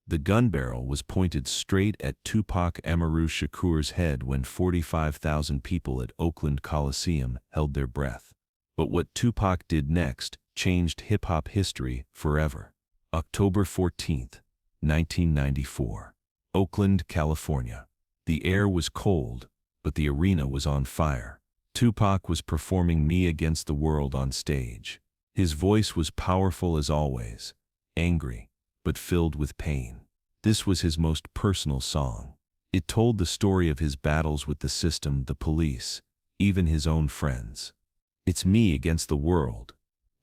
The gun barrel was pointed straight at Tupac Shakur's head when 45,000 people at Oakland Coliseum held their breath. But what Tupac did next changed hip-hop history forever. October 14, 1994. Oakland, California. The air was cold, but the arena was on fire. Tupac was performing Me Against the World on stage. His voice was powerful as always, angry, but filled with pain. This was his most personal song. It told the story of his battles with the system, the police, even his own friends. "It's me against the world,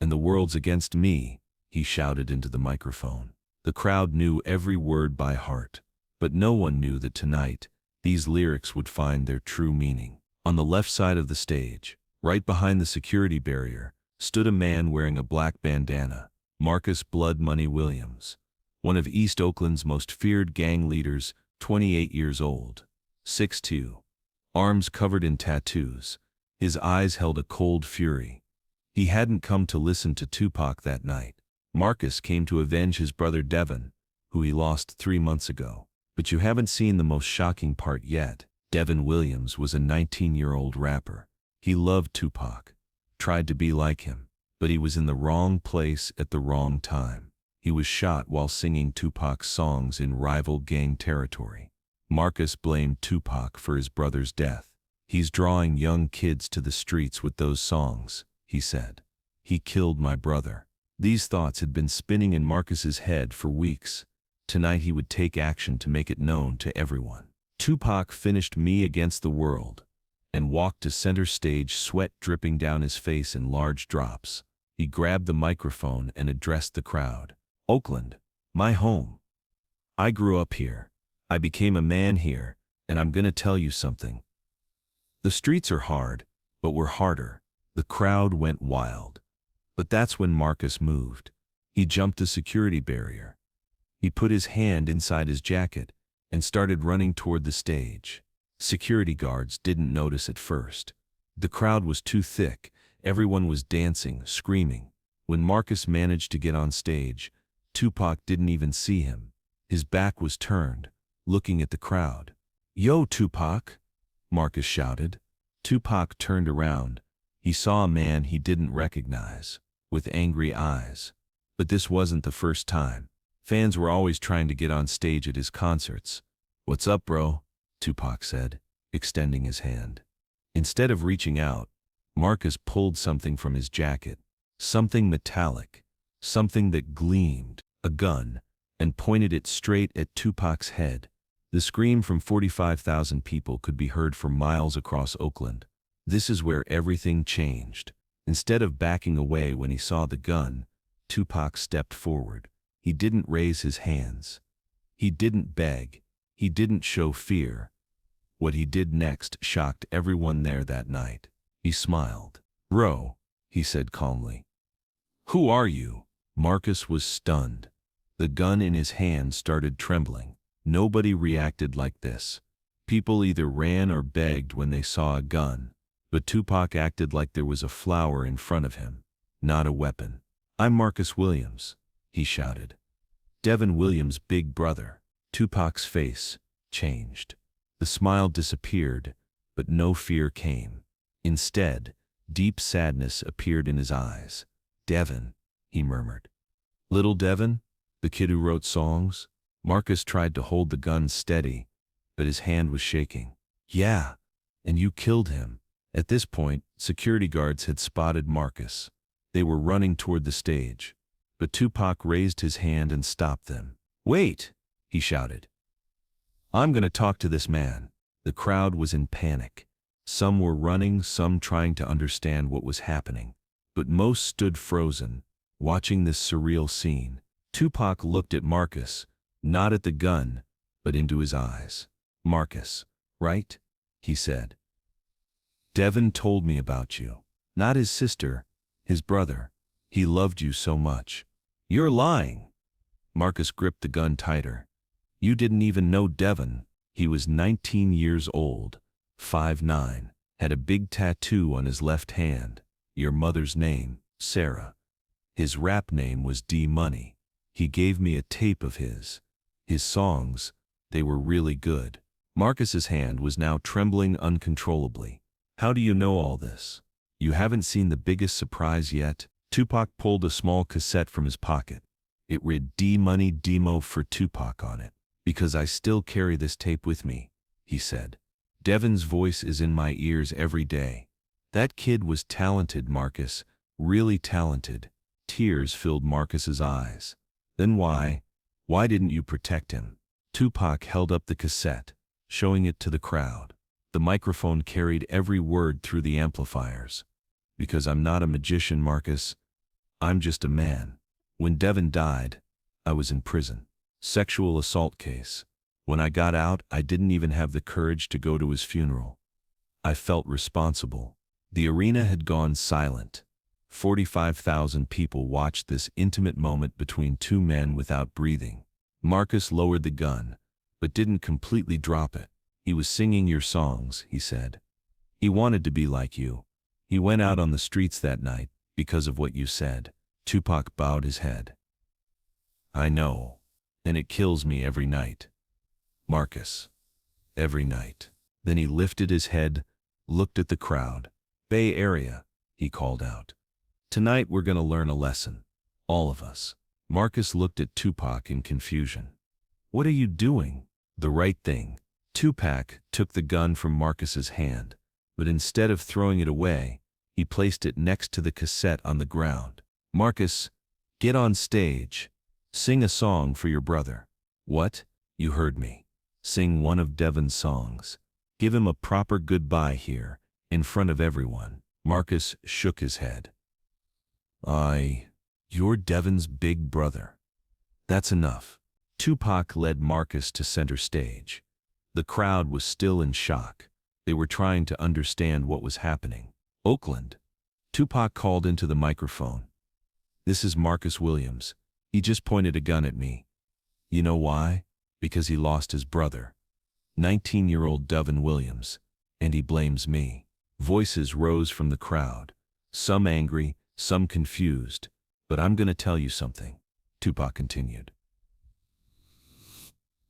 and the world's against me," he shouted into the microphone. The crowd knew every word by heart, but no one knew that tonight, these lyrics would find their true meaning. On the left side of the stage, right behind the security barrier, stood a man wearing a black bandana, Marcus "Blood Money" Williams, one of East Oakland's most feared gang leaders, 28 years old, 6'2", arms covered in tattoos. His eyes held a cold fury. He hadn't come to listen to Tupac that night. Marcus came to avenge his brother Devin, who he lost 3 months ago. But you haven't seen the most shocking part yet. Devin Williams was a 19-year-old rapper. He loved Tupac, tried to be like him, but he was in the wrong place at the wrong time. He was shot while singing Tupac's songs in rival gang territory. Marcus blamed Tupac for his brother's death. "He's drawing young kids to the streets with those songs," he said. "He killed my brother." These thoughts had been spinning in Marcus's head for weeks. Tonight he would take action to make it known to everyone. Tupac finished Me Against the World and walked to center stage, sweat dripping down his face in large drops. He grabbed the microphone and addressed the crowd. "Oakland, my home. I grew up here. I became a man here, and I'm gonna tell you something. The streets are hard, but we're harder." The crowd went wild. But that's when Marcus moved. He jumped the security barrier. He put his hand inside his jacket and started running toward the stage. Security guards didn't notice at first. The crowd was too thick. Everyone was dancing, screaming. When Marcus managed to get on stage, Tupac didn't even see him. His back was turned, looking at the crowd. "Yo, Tupac!" Marcus shouted. Tupac turned around. He saw a man he didn't recognize, with angry eyes. But this wasn't the first time. Fans were always trying to get on stage at his concerts. "What's up, bro?" Tupac said, extending his hand. Instead of reaching out, Marcus pulled something from his jacket, something metallic, something that gleamed, a gun, and pointed it straight at Tupac's head. The scream from 45,000 people could be heard for miles across Oakland. This is where everything changed. Instead of backing away when he saw the gun, Tupac stepped forward. He didn't raise his hands. He didn't beg. He didn't show fear. What he did next shocked everyone there that night. He smiled. "Bro," he said calmly. "Who are you?" Marcus was stunned. The gun in his hand started trembling. Nobody reacted like this. People either ran or begged when they saw a gun. But Tupac acted like there was a flower in front of him, not a weapon. "I'm Marcus Williams," he shouted. "Devin Williams' big brother." Tupac's face changed. The smile disappeared, but no fear came. Instead, deep sadness appeared in his eyes. "Devin," he murmured. "Little Devin? The kid who wrote songs?" Marcus tried to hold the gun steady, but his hand was shaking. "Yeah, and you killed him." At this point, security guards had spotted Marcus. They were running toward the stage, but Tupac raised his hand and stopped them. "Wait!" he shouted. "I'm gonna talk to this man." The crowd was in panic. Some were running, some trying to understand what was happening. But most stood frozen, watching this surreal scene. Tupac looked at Marcus, not at the gun, but into his eyes. "Marcus, right?" he said. "Devin told me about you. Not his sister, his brother. He loved you so much." "You're lying." Marcus gripped the gun tighter. "You didn't even know Devin. He was 19 years old, 5'9", had a big tattoo on his left hand. Your mother's name, Sarah. His rap name was D-Money. He gave me a tape of his. His songs, they were really good. Marcus's hand was now trembling uncontrollably. How do you know all this? You haven't seen the biggest surprise yet? Tupac pulled a small cassette from his pocket. It read D-Money Demo for Tupac on it. Because I still carry this tape with me, he said. Devin's voice is in my ears every day. That kid was talented, Marcus, really talented. Tears filled Marcus's eyes. Then why didn't you protect him? Tupac held up the cassette, showing it to the crowd. The microphone carried every word through the amplifiers. Because I'm not a magician, Marcus. I'm just a man. When Devin died, I was in prison. Sexual assault case. When I got out, I didn't even have the courage to go to his funeral. I felt responsible. The arena had gone silent. 45,000 people watched this intimate moment between two men without breathing. Marcus lowered the gun, but didn't completely drop it. He was singing your songs, he said. He wanted to be like you. He went out on the streets that night because of what you said. Tupac bowed his head. I know, and it kills me every night. Marcus. Every night. Then he lifted his head, looked at the crowd. Bay Area, he called out. Tonight we're gonna learn a lesson. All of us. Marcus looked at Tupac in confusion. What are you doing? The right thing. Tupac took the gun from Marcus's hand, but instead of throwing it away, he placed it next to the cassette on the ground. Marcus, get on stage. Sing a song for your brother. What? You heard me. Sing one of Devin's songs. Give him a proper goodbye here, in front of everyone. Marcus shook his head. You're Devin's big brother. That's enough. Tupac led Marcus to center stage. The crowd was still in shock. They were trying to understand what was happening. Oakland. Tupac called into the microphone. This is Marcus Williams. He just pointed a gun at me. You know why? Because he lost his brother, 19-year-old Devin Williams, and he blames me. Voices rose from the crowd, some angry, some confused. But I'm gonna tell you something, Tupac continued.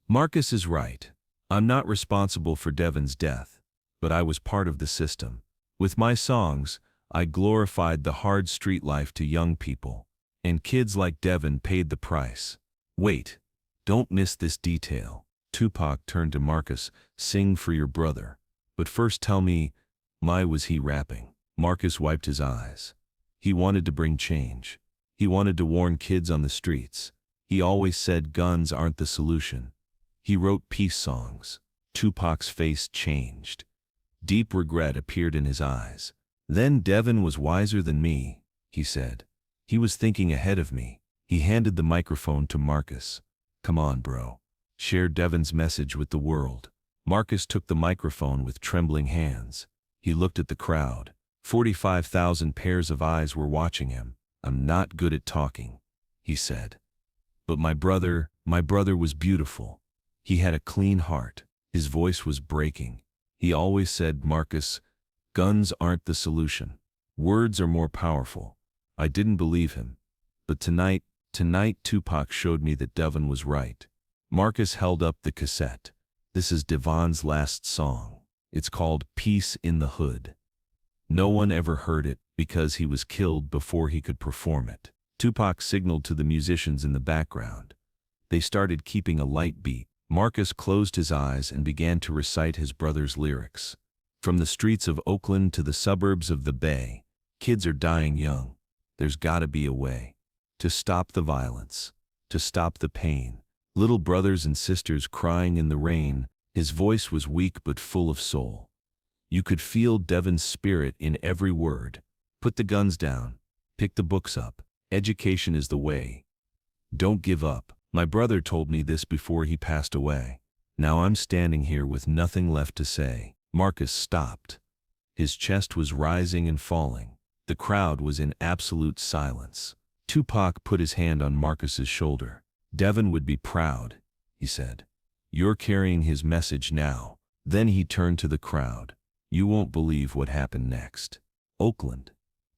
Marcus is right. I'm not responsible for Devin's death, but I was part of the system. With my songs, I glorified the hard street life to young people, and kids like Devin paid the price. Wait, don't miss this detail. Tupac turned to Marcus, sing for your brother. But first tell me, why was he rapping? Marcus wiped his eyes. He wanted to bring change. He wanted to warn kids on the streets. He always said guns aren't the solution. He wrote peace songs. Tupac's face changed. Deep regret appeared in his eyes. Then Devin was wiser than me, he said. He was thinking ahead of me. He handed the microphone to Marcus. Come on, bro. Share Devin's message with the world. Marcus took the microphone with trembling hands. He looked at the crowd. 45,000 pairs of eyes were watching him. I'm not good at talking, he said. But my brother was beautiful. He had a clean heart. His voice was breaking. He always said, Marcus, guns aren't the solution. Words are more powerful. I didn't believe him. But tonight Tupac showed me that Devin was right. Marcus held up the cassette. This is Devon's last song. It's called Peace in the Hood. No one ever heard it because he was killed before he could perform it. Tupac signaled to the musicians in the background. They started keeping a light beat. Marcus closed his eyes and began to recite his brother's lyrics. From the streets of Oakland to the suburbs of the Bay, kids are dying young. There's gotta be a way. To stop the violence. To stop the pain. Little brothers and sisters crying in the rain. His voice was weak but full of soul. You could feel Devin's spirit in every word. Put the guns down. Pick the books up. Education is the way. Don't give up. My brother told me this before he passed away. Now I'm standing here with nothing left to say. Marcus stopped. His chest was rising and falling. The crowd was in absolute silence. Tupac put his hand on Marcus's shoulder. Devin would be proud, he said. You're carrying his message now. Then he turned to the crowd. You won't believe what happened next. Oakland.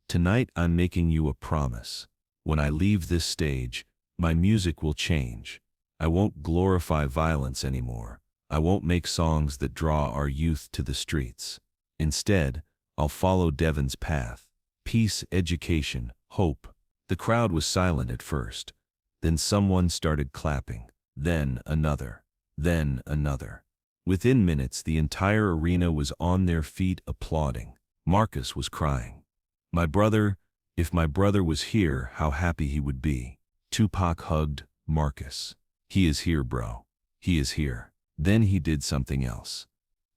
Tonight I'm making you a promise. When I leave this stage, my music will change. I won't glorify violence anymore. I won't make songs that draw our youth to the streets. Instead, I'll follow Devon's path. Peace, education, hope. The crowd was silent at first. Then someone started clapping. Then another. Then another. Within minutes, the entire arena was on their feet applauding. Marcus was crying. My brother, if my brother was here, how happy he would be. Tupac hugged Marcus. He is here, bro. He is here. Then he did something else.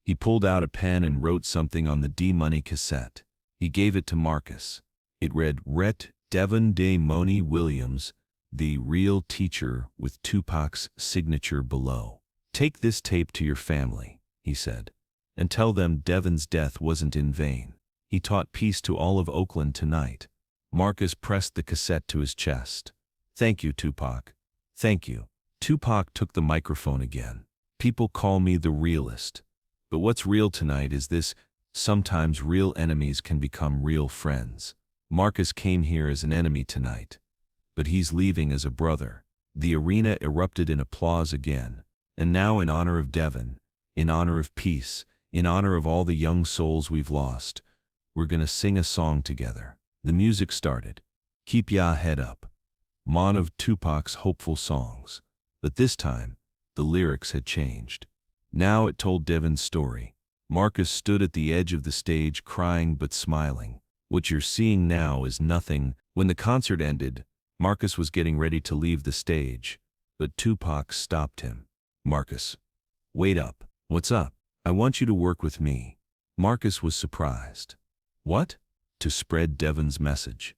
He pulled out a pen and wrote something on the D-Money cassette. He gave it to Marcus. It read, Ret Devon De Money Williams, the real teacher, with Tupac's signature below. Take this tape to your family, he said, and tell them Devon's death wasn't in vain. He taught peace to all of Oakland tonight. Marcus pressed the cassette to his chest. Thank you, Tupac. Thank you. Tupac took the microphone again. People call me the realist. But what's real tonight is this: sometimes real enemies can become real friends. Marcus came here as an enemy tonight, but he's leaving as a brother. The arena erupted in applause again. And now, in honor of Devon, in honor of peace, in honor of all the young souls we've lost, we're gonna sing a song together. The music started. Keep Ya Head Up, one of Tupac's hopeful songs. But this time, the lyrics had changed. Now it told Devon's story. Marcus stood at the edge of the stage crying but smiling. What you're seeing now is nothing. When the concert ended, Marcus was getting ready to leave the stage, but Tupac stopped him. Marcus, wait up. What's up? I want you to work with me. Marcus was surprised. What? To spread Devon's message.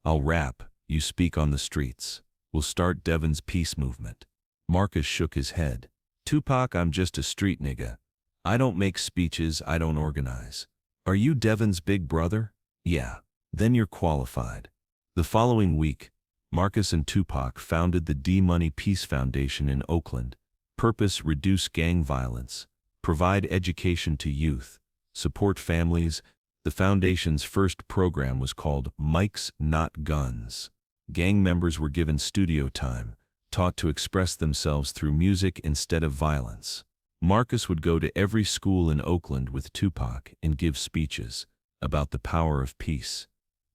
I'll rap, you speak on the streets. We'll start Devon's peace movement. Marcus shook his head. Tupac, I'm just a street nigga. I don't make speeches, I don't organize. Are you Devon's big brother? Yeah. Then you're qualified. The following week, Marcus and Tupac founded the D-Money Peace Foundation in Oakland. Purpose: reduce gang violence, provide education to youth, support families. The foundation's first program was called Mics Not Guns. Gang members were given studio time, taught to express themselves through music instead of violence. Marcus would go to every school in Oakland with Tupac and give speeches about the power of peace.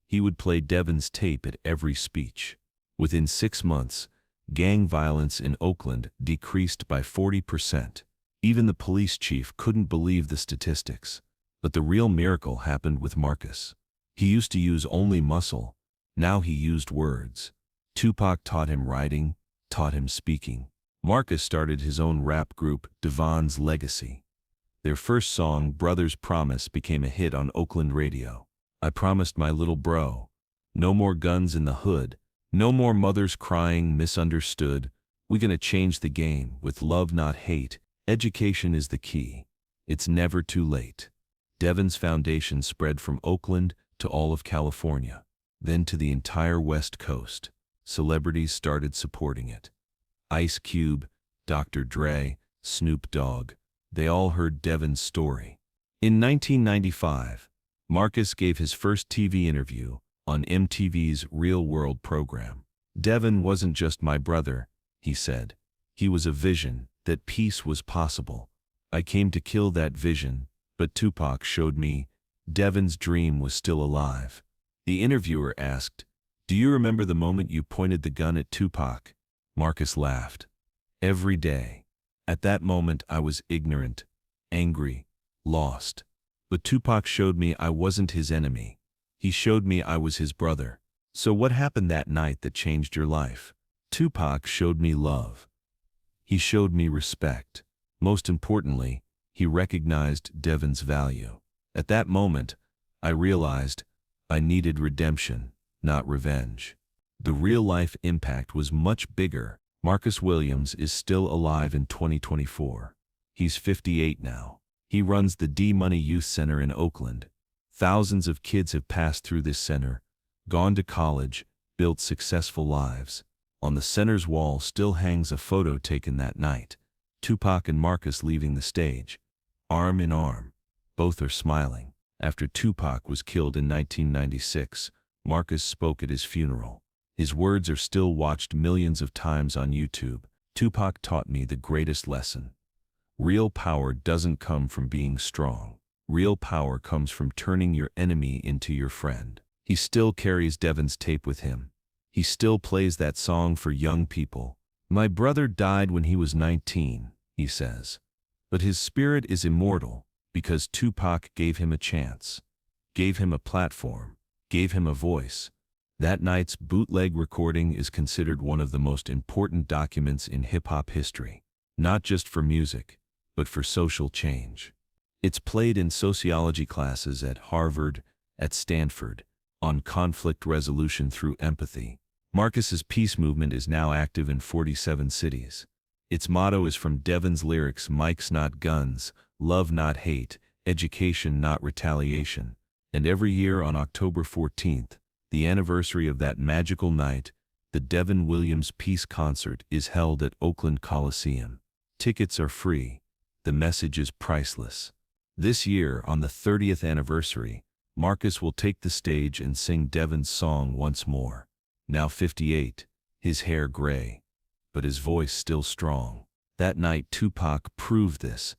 He would play Devon's tape at every speech. Within 6 months, gang violence in Oakland decreased by 40%. Even the police chief couldn't believe the statistics. But the real miracle happened with Marcus. He used to use only muscle. Now he used words. Tupac taught him writing, taught him speaking. Marcus started his own rap group, Devon's Legacy. Their first song, Brother's Promise, became a hit on Oakland radio. I promised my little bro. No more guns in the hood. No more mothers crying misunderstood. We gonna change the game with love, not hate. Education is the key. It's never too late. Devon's foundation spread from Oakland to all of California, then to the entire West Coast. Celebrities started supporting it. Ice Cube, Dr. Dre, Snoop Dogg, they all heard Devon's story. In 1995, Marcus gave his first TV interview on MTV's Real World program. Devon wasn't just my brother, he said. He was a vision that peace was possible. I came to kill that vision, but Tupac showed me Devon's dream was still alive. The interviewer asked, "Do you remember the moment you pointed the gun at Tupac?" Marcus laughed. Every day. At that moment I was ignorant, angry, lost. But Tupac showed me I wasn't his enemy. He showed me I was his brother. So what happened that night that changed your life? Tupac showed me love. He showed me respect. Most importantly, he recognized Devon's value. At that moment, I realized I needed redemption, not revenge. The real-life impact was much bigger. Marcus Williams is still alive in 2024. He's 58 now. He runs the D-Money Youth Center in Oakland. Thousands of kids have passed through this center, gone to college, built successful lives. On the center's wall still hangs a photo taken that night. Tupac and Marcus leaving the stage, arm in arm. Both are smiling. After Tupac was killed in 1996, Marcus spoke at his funeral. His words are still watched millions of times on YouTube. Tupac taught me the greatest lesson. Real power doesn't come from being strong. Real power comes from turning your enemy into your friend. He still carries Devon's tape with him. He still plays that song for young people. My brother died when he was 19, he says. But his spirit is immortal because Tupac gave him a chance, gave him a platform, gave him a voice. That night's bootleg recording is considered one of the most important documents in hip-hop history, not just for music, but for social change. It's played in sociology classes at Harvard, at Stanford, on conflict resolution through empathy. Marcus's peace movement is now active in 47 cities. Its motto is from Devon's lyrics: "Mics not guns, love not hate, education not retaliation." And every year on October 14th, the anniversary of that magical night, the Devon Williams Peace Concert is held at Oakland Coliseum. Tickets are free. The message is priceless. This year, on the 30th anniversary, Marcus will take the stage and sing Devon's song once more. Now 58, his hair gray, but his voice still strong. That night Tupac proved this.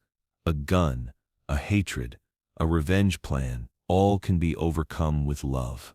A gun, a hatred, a revenge plan, all can be overcome with love,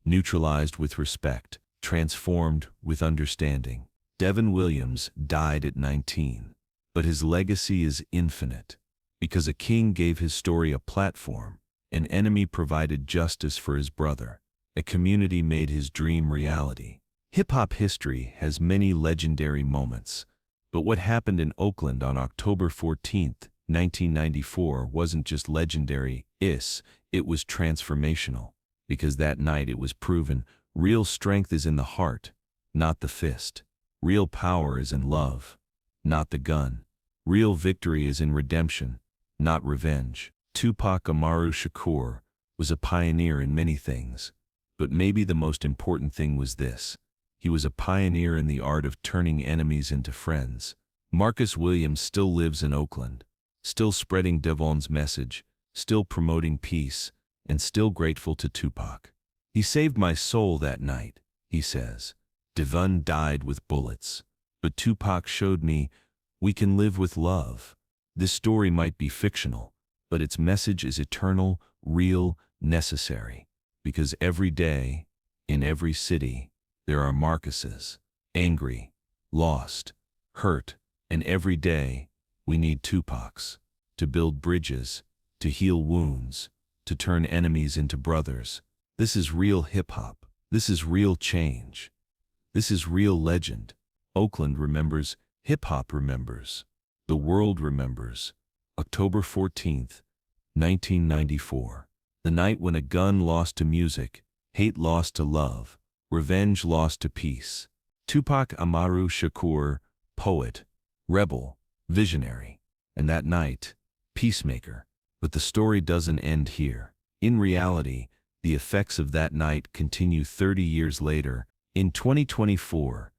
neutralized with respect, transformed with understanding. Devon Williams died at 19, but his legacy is infinite. Because a king gave his story a platform, an enemy provided justice for his brother, a community made his dream reality. Hip-hop history has many legendary moments, but what happened in Oakland on October 14, 1994 wasn't just legendary, it was transformational. Because that night it was proven real strength is in the heart, not the fist. Real power is in love, not the gun. Real victory is in redemption, not revenge. Tupac Amaru Shakur was a pioneer in many things, but maybe the most important thing was this: he was a pioneer in the art of turning enemies into friends. Marcus Williams still lives in Oakland, still spreading Devon's message, still promoting peace, and still grateful to Tupac. He saved my soul that night, he says. Devon died with bullets, but Tupac showed me we can live with love. This story might be fictional, but its message is eternal, real, necessary. Because every day, in every city, there are Marcuses, angry, lost, hurt, and every day, we need Tupacs to build bridges, to heal wounds, to turn enemies into brothers. This is real hip-hop. This is real change. This is real legend. Oakland remembers, hip-hop remembers. The world remembers. October 14th, 1994. The night when a gun lost to music, hate lost to love, revenge lost to peace. Tupac Amaru Shakur, poet, rebel, visionary, and that night, peacemaker. But the story doesn't end here. In reality, the effects of that night continue 30 years later. In 2024,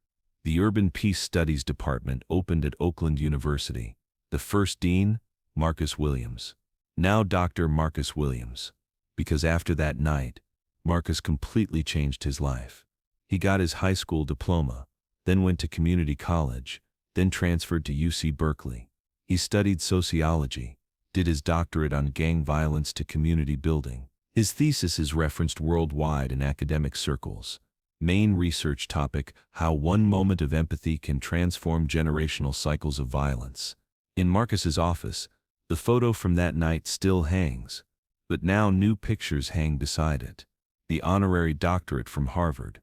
the Urban Peace Studies Department opened at Oakland University. The first dean, Marcus Williams. Now Dr. Marcus Williams. Because after that night, Marcus completely changed his life. He got his high school diploma, then went to community college, then transferred to UC Berkeley. He studied sociology, did his doctorate on gang violence to community building. His thesis is referenced worldwide in academic circles. Main research topic: how one moment of empathy can transform generational cycles of violence. In Marcus's office, the photo from that night still hangs, but now new pictures hang beside it. The honorary doctorate from Harvard,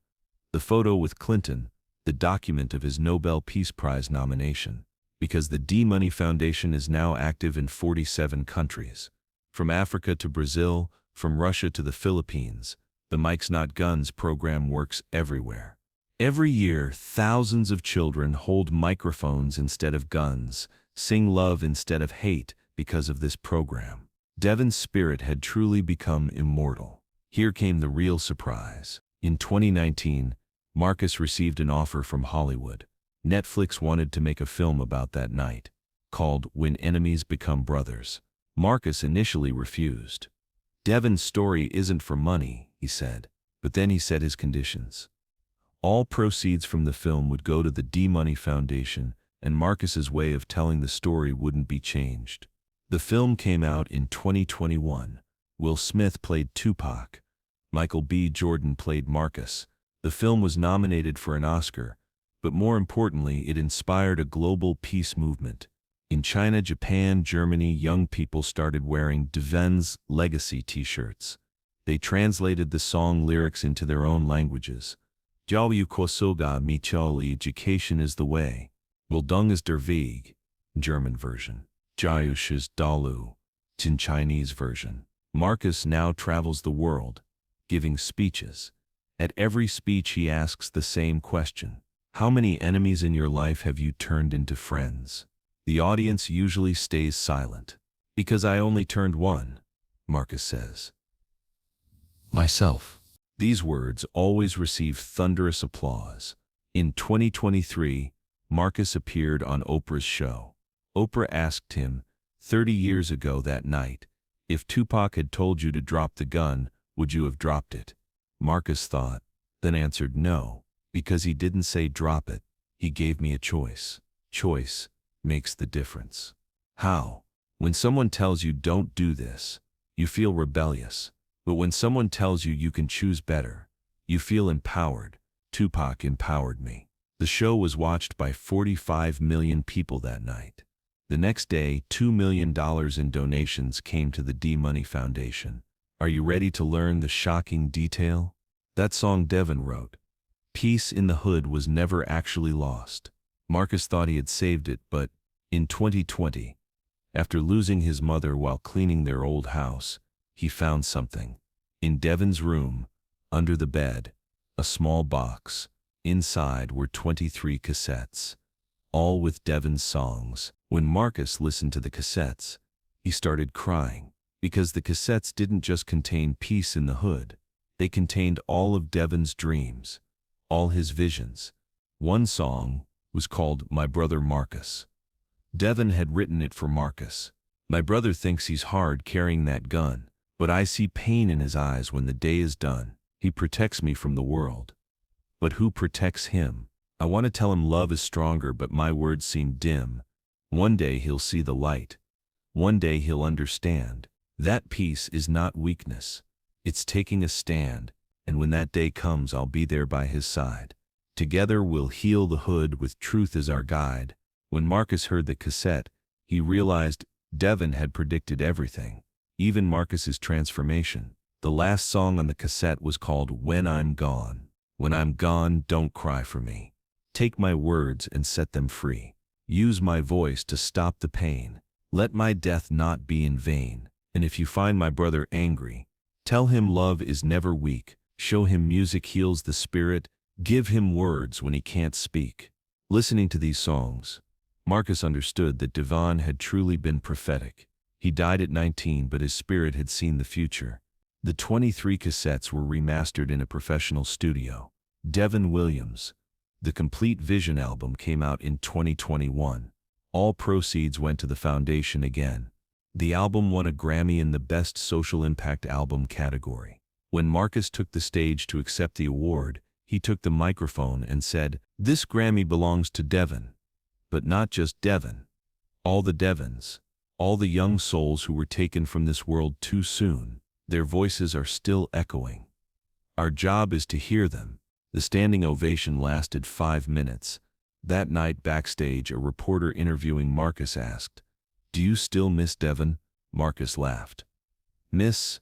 the photo with Clinton, the document of his Nobel Peace Prize nomination. Because the D-Money Foundation is now active in 47 countries. From Africa to Brazil, from Russia to the Philippines, the Mics Not Guns program works everywhere. Every year, thousands of children hold microphones instead of guns, sing love instead of hate because of this program. Devon's spirit had truly become immortal. Here came the real surprise. In 2019, Marcus received an offer from Hollywood. Netflix wanted to make a film about that night, called When Enemies Become Brothers. Marcus initially refused. Devon's story isn't for money, he said, but then he set his conditions. All proceeds from the film would go to the D-Money Foundation, and Marcus's way of telling the story wouldn't be changed. The film came out in 2021. Will Smith played Tupac. Michael B. Jordan played Marcus. The film was nominated for an Oscar, but more importantly, it inspired a global peace movement. In China, Japan, Germany, young people started wearing Deven's legacy t-shirts. They translated the song lyrics into their own languages. Jiao Kosoga Michali, education is the way. Bildung ist der Weg, German version. Jiao is Dalu, in Chinese version. Marcus now travels the world, giving speeches. At every speech he asks the same question. How many enemies in your life have you turned into friends? The audience usually stays silent. Because I only turned one, Marcus says. Myself. These words always receive thunderous applause. In 2023, Marcus appeared on Oprah's show. Oprah asked him, 30 years ago that night, if Tupac had told you to drop the gun, would you have dropped it? Marcus thought, then answered no, because he didn't say drop it, he gave me a choice. Choice makes the difference. How? When someone tells you don't do this, you feel rebellious. But when someone tells you you can choose better, you feel empowered. Tupac empowered me. The show was watched by 45 million people that night. The next day, $2 million in donations came to the D-Money Foundation. Are you ready to learn the shocking detail? That song Devin wrote, "Peace in the Hood," was never actually lost. Marcus thought he had saved it, but in 2020, after losing his mother while cleaning their old house, he found something. In Devin's room, under the bed, a small box. Inside were 23 cassettes, all with Devin's songs. When Marcus listened to the cassettes, he started crying, because the cassettes didn't just contain Peace in the Hood. They contained all of Devin's dreams, all his visions. One song was called My Brother Marcus. Devin had written it for Marcus. My brother thinks he's hard carrying that gun, but I see pain in his eyes when the day is done. He protects me from the world. But who protects him? I want to tell him love is stronger, but my words seem dim. One day he'll see the light. One day he'll understand. That peace is not weakness. It's taking a stand, and when that day comes, I'll be there by his side. Together we'll heal the hood with truth as our guide. When Marcus heard the cassette, he realized Devin had predicted everything, even Marcus's transformation. The last song on the cassette was called When I'm Gone. When I'm gone, don't cry for me. Take my words and set them free. Use my voice to stop the pain. Let my death not be in vain. And if you find my brother angry, tell him love is never weak. Show him music heals the spirit. Give him words when he can't speak. Listening to these songs, Marcus understood that Devon had truly been prophetic. He died at 19, but his spirit had seen the future. The 23 cassettes were remastered in a professional studio. Devin Williams. The Complete Vision album came out in 2021. All proceeds went to the foundation again. The album won a Grammy in the Best Social Impact Album category. When Marcus took the stage to accept the award, he took the microphone and said, "This Grammy belongs to Devin." But not just Devin. All the Devins. All the young souls who were taken from this world too soon. Their voices are still echoing. Our job is to hear them. The standing ovation lasted 5 minutes. That night backstage, a reporter interviewing Marcus asked, "Do you still miss Devin?" Marcus laughed. "Miss?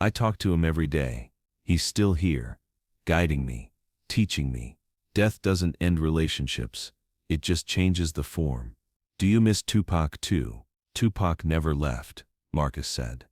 I talk to him every day. He's still here, guiding me, teaching me. Death doesn't end relationships. It just changes the form." "Do you miss Tupac too?" "Tupac never left," Marcus said.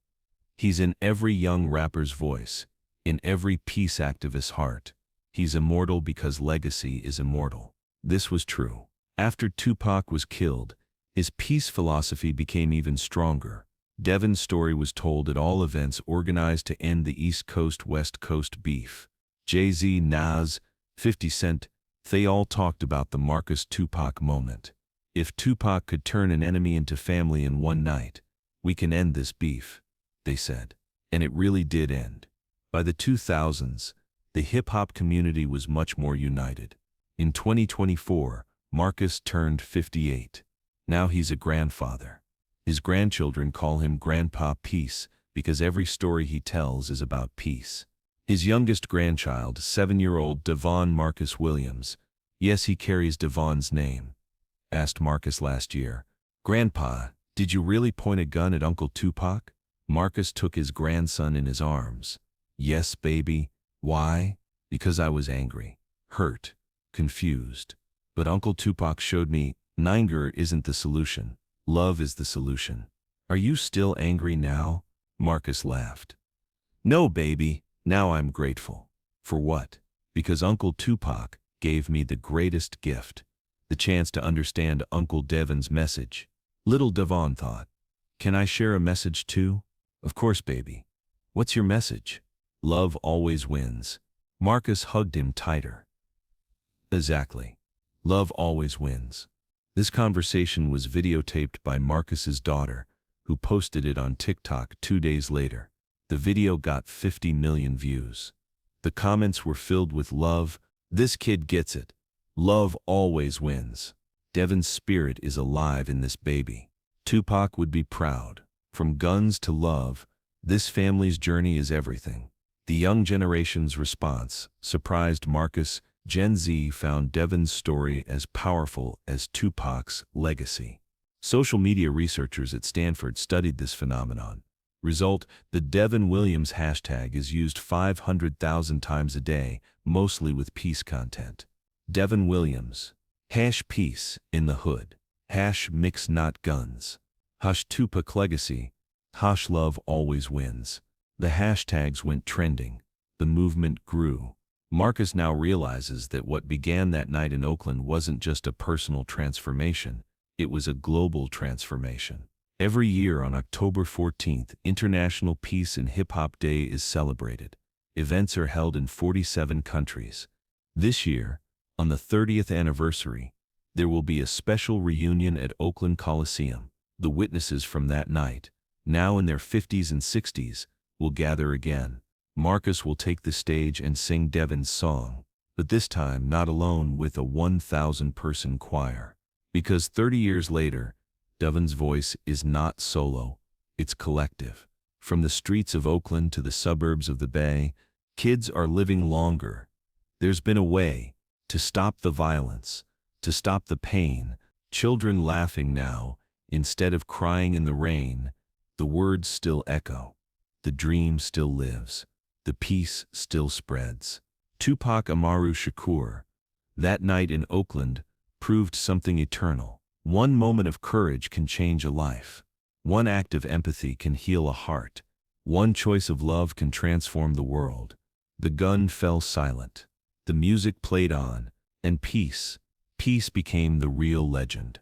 "He's in every young rapper's voice, in every peace activist's heart. He's immortal because legacy is immortal." This was true. After Tupac was killed, his peace philosophy became even stronger. Devin's story was told at all events organized to end the East Coast-West Coast beef. Jay-Z, Nas, 50 Cent, they all talked about the Marcus-Tupac moment. If Tupac could turn an enemy into family in one night, we can end this beef, they said. And it really did end. By the 2000s, the hip-hop community was much more united. In 2024, Marcus turned 58. Now he's a grandfather. His grandchildren call him Grandpa Peace because every story he tells is about peace. His youngest grandchild, 7-year-old Devon Marcus Williams, yes, he carries Devon's name, asked Marcus last year, "Grandpa, did you really point a gun at Uncle Tupac?" Marcus took his grandson in his arms. "Yes, baby. Why? Because I was angry, hurt, confused. But Uncle Tupac showed me anger isn't the solution. Love is the solution." "Are you still angry now?" Marcus laughed. "No, baby. Now I'm grateful." "For what?" "Because Uncle Tupac gave me the greatest gift, the chance to understand Uncle Devon's message." Little Devon thought, "Can I share a message too?" "Of course, baby. What's your message?" "Love always wins." Marcus hugged him tighter. "Exactly. Love always wins." This conversation was videotaped by Marcus's daughter, who posted it on TikTok 2 days later. The video got 50 million views. The comments were filled with love. "This kid gets it. Love always wins. Devon's spirit is alive in this baby. Tupac would be proud. From guns to love, this family's journey is everything." The young generation's response surprised Marcus. Gen Z found Devon's story as powerful as Tupac's legacy. Social media researchers at Stanford studied this phenomenon. Result: the Devon Williams hashtag is used 500,000 times a day, mostly with peace content. Devon Williams. #peace in the hood. #mix not guns. #Tupac legacy. #love always wins. The hashtags went trending. The movement grew. Marcus now realizes that what began that night in Oakland wasn't just a personal transformation, it was a global transformation. Every year on October 14th, International Peace and Hip Hop Day is celebrated. Events are held in 47 countries. This year, on the 30th anniversary, there will be a special reunion at Oakland Coliseum. The witnesses from that night, now in their 50s and 60s, will gather again. Marcus will take the stage and sing Devon's song, but this time not alone, with a 1,000-person choir. Because 30 years later, Devon's voice is not solo, it's collective. From the streets of Oakland to the suburbs of the Bay, kids are living longer. There's been a way to stop the violence, to stop the pain. Children laughing now, instead of crying in the rain. The words still echo. The dream still lives. The peace still spreads. Tupac Amaru Shakur. That night in Oakland proved something eternal. One moment of courage can change a life. One act of empathy can heal a heart. One choice of love can transform the world. The gun fell silent. The music played on, and peace became the real legend.